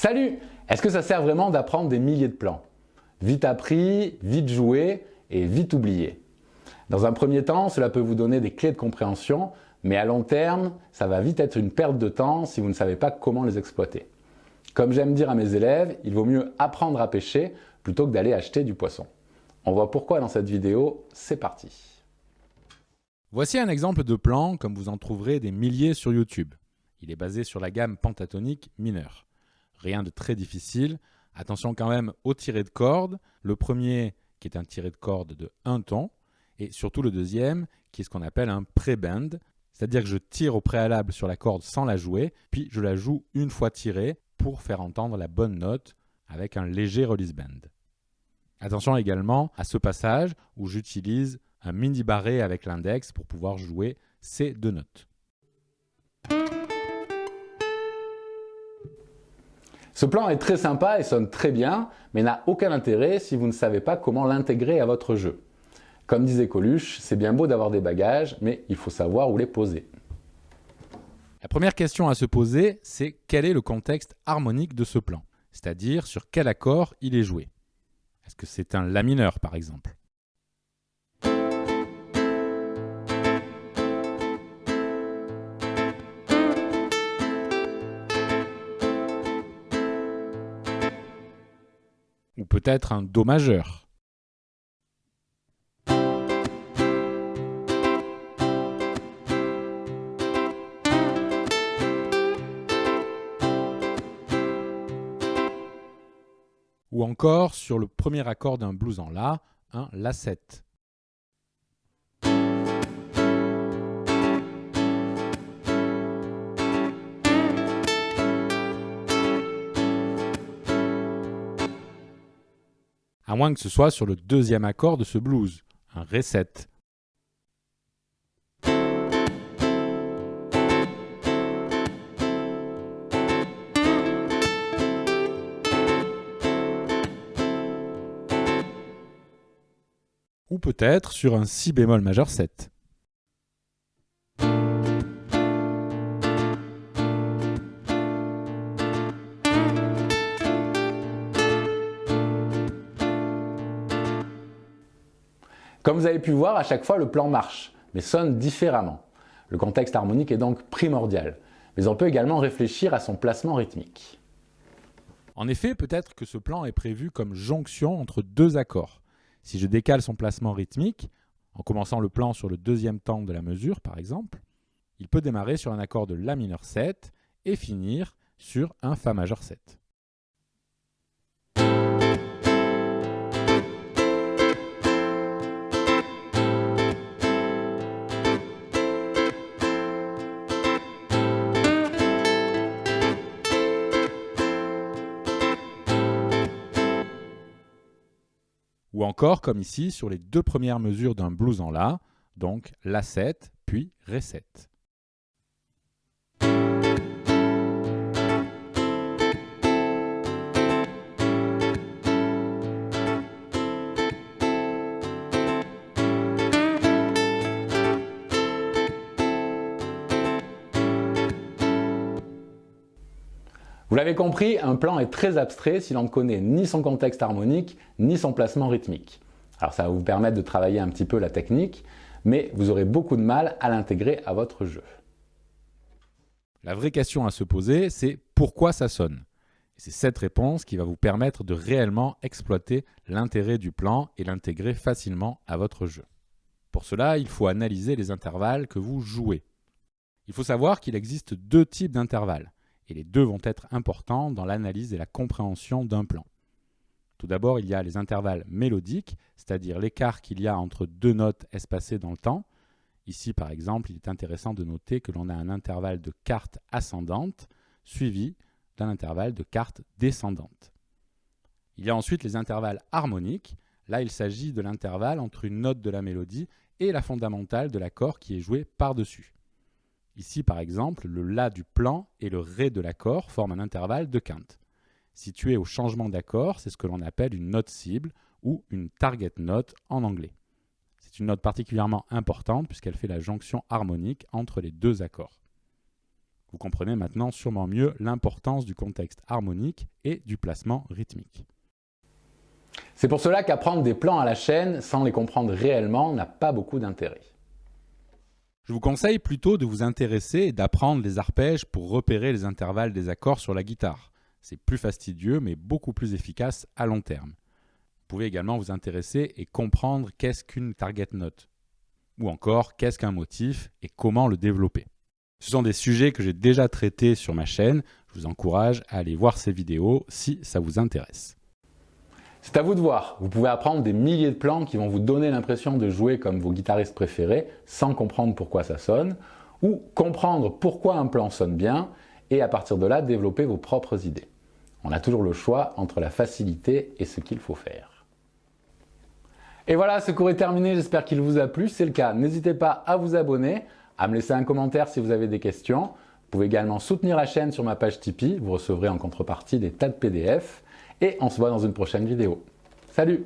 Salut! Est-ce que ça sert vraiment d'apprendre des milliers de plans? Vite appris, vite joué et vite oublié. Dans un premier temps, cela peut vous donner des clés de compréhension, mais à long terme, ça va vite être une perte de temps si vous ne savez pas comment les exploiter. Comme j'aime dire à mes élèves, il vaut mieux apprendre à pêcher plutôt que d'aller acheter du poisson. On voit pourquoi dans cette vidéo, c'est parti. Voici un exemple de plan comme vous en trouverez des milliers sur YouTube. Il est basé sur la gamme pentatonique mineure. Rien de très difficile. Attention quand même au tiré de corde. Le premier qui est un tiré de corde de 1 ton et surtout le deuxième qui est ce qu'on appelle un pré-bend. C'est-à-dire que je tire au préalable sur la corde sans la jouer, puis je la joue une fois tirée pour faire entendre la bonne note avec un léger release bend. Attention également à ce passage où j'utilise un mini barré avec l'index pour pouvoir jouer ces deux notes. Ce plan est très sympa et sonne très bien, mais n'a aucun intérêt si vous ne savez pas comment l'intégrer à votre jeu. Comme disait Coluche, c'est bien beau d'avoir des bagages, mais il faut savoir où les poser. La première question à se poser, c'est quel est le contexte harmonique de ce plan, c'est-à-dire sur quel accord il est joué. Est-ce que c'est un La mineur par exemple? Ou peut-être un Do majeur? Ou encore, sur le premier accord d'un blues en La, un La7. À moins que ce soit sur le deuxième accord de ce blues, un Ré7. Ou peut-être sur un Si bémol majeur 7. Comme vous avez pu voir, à chaque fois le plan marche, mais sonne différemment. Le contexte harmonique est donc primordial, mais on peut également réfléchir à son placement rythmique. En effet, peut-être que ce plan est prévu comme jonction entre deux accords. Si je décale son placement rythmique, en commençant le plan sur le deuxième temps de la mesure par exemple, il peut démarrer sur un accord de La mineur 7 et finir sur un Fa majeur 7. Ou encore, comme ici, sur les deux premières mesures d'un blues en La, donc La7 puis Ré7. Vous l'avez compris, un plan est très abstrait si l'on ne connaît ni son contexte harmonique, ni son placement rythmique. Alors ça va vous permettre de travailler un petit peu la technique, mais vous aurez beaucoup de mal à l'intégrer à votre jeu. La vraie question à se poser, c'est pourquoi ça sonne? Et c'est cette réponse qui va vous permettre de réellement exploiter l'intérêt du plan et l'intégrer facilement à votre jeu. Pour cela, il faut analyser les intervalles que vous jouez. Il faut savoir qu'il existe deux types d'intervalles. Et les deux vont être importants dans l'analyse et la compréhension d'un plan. Tout d'abord, il y a les intervalles mélodiques, c'est-à-dire l'écart qu'il y a entre deux notes espacées dans le temps. Ici, par exemple, il est intéressant de noter que l'on a un intervalle de quarte ascendante suivi d'un intervalle de quarte descendante. Il y a ensuite les intervalles harmoniques. Là, il s'agit de l'intervalle entre une note de la mélodie et la fondamentale de l'accord qui est joué par-dessus. Ici, par exemple, le La du plan et le Ré de l'accord forment un intervalle de quinte. Situé au changement d'accord, c'est ce que l'on appelle une note cible ou une target note en anglais. C'est une note particulièrement importante puisqu'elle fait la jonction harmonique entre les deux accords. Vous comprenez maintenant sûrement mieux l'importance du contexte harmonique et du placement rythmique. C'est pour cela qu'apprendre des plans à la chaîne sans les comprendre réellement n'a pas beaucoup d'intérêt. Je vous conseille plutôt de vous intéresser et d'apprendre les arpèges pour repérer les intervalles des accords sur la guitare. C'est plus fastidieux mais beaucoup plus efficace à long terme. Vous pouvez également vous intéresser et comprendre qu'est-ce qu'une target note, ou encore qu'est-ce qu'un motif et comment le développer. Ce sont des sujets que j'ai déjà traités sur ma chaîne. Je vous encourage à aller voir ces vidéos si ça vous intéresse. C'est à vous de voir. Vous pouvez apprendre des milliers de plans qui vont vous donner l'impression de jouer comme vos guitaristes préférés sans comprendre pourquoi ça sonne, ou comprendre pourquoi un plan sonne bien et à partir de là développer vos propres idées. On a toujours le choix entre la facilité et ce qu'il faut faire. Et voilà, ce cours est terminé, j'espère qu'il vous a plu. Si c'est le cas, n'hésitez pas à vous abonner, à me laisser un commentaire si vous avez des questions. Vous pouvez également soutenir la chaîne sur ma page Tipeee, vous recevrez en contrepartie des tas de PDF. Et on se voit dans une prochaine vidéo. Salut!